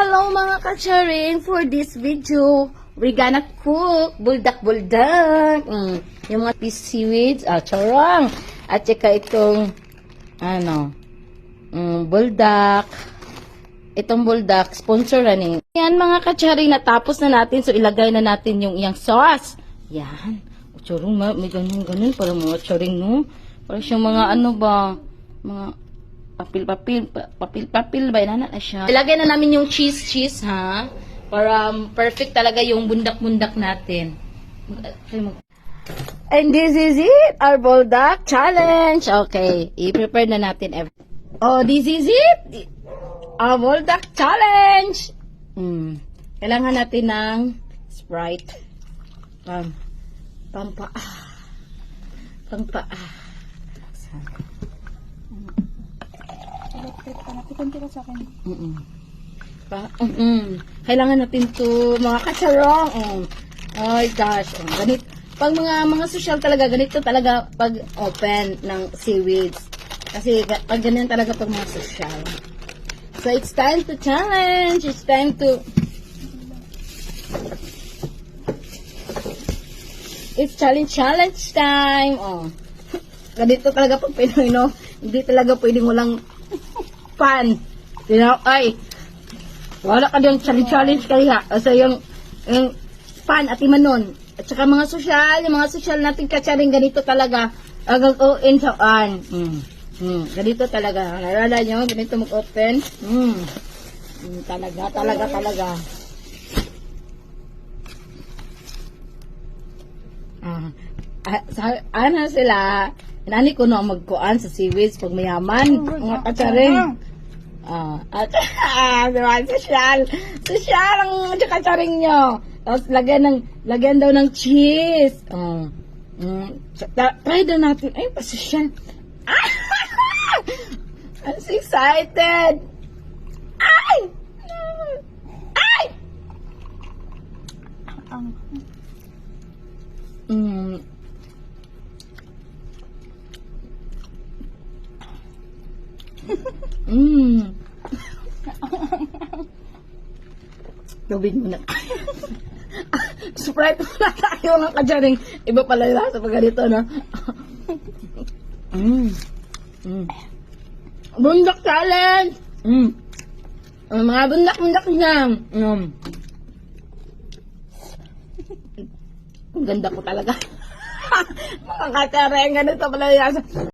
Hello mga kacharing, for this video, we're gonna cook buldak-buldak. Yung mga fish seaweeds, charang. At saka itong, buldak. Itong buldak, sponsor ni. Yan mga kacharing, natapos na natin. So ilagay na natin yung iyang sauce. Yan. Charong, may ganun-ganun. Parang mga charing, no? Parang siyang mga mga papil ba na siya. Ilagay na namin yung cheese ha, para perfect talaga yung bundak-bundak natin. And this is it, our buldak challenge. Okay, i-prepare na natin this is it, our buldak challenge. Kailangan natin ng Sprite. Pampa. Kailangan natin to mga kacharong. Oh gosh. Ganito. Pag mga social talaga, ganito talaga pag open ng seaweeds. Kasi pag ganyan talaga pag mga social. So it's time to challenge. It's time to It's challenge time. Ganito talaga pag Pinoy, no? Hindi talaga pwedeng walang pan. Ay, wala ka yung challenge kaya. Kasi yung pan at imanon. At saka mga social natin kacharing ganito talaga. Agag-oin sa pan. Ganito talaga. Nalala nyo, ganito mag-open. Talaga. Ano sila? Nani ko no magkuan sa seaweeds pag mayaman. Mga kacharing. Social ang kacharing nyo. Tapos lagyan daw ng cheese. Try daw natin. Ay, pasosyal. I'm so excited. Ay! Tubig muna. Sprite muna tayo mga kajaring. Iba pala yung lasa pag ganito, no? Bundak challenge! Mga bundak niya. Ang ganda ko talaga. Mga kajaring, ganito pala yung lasa.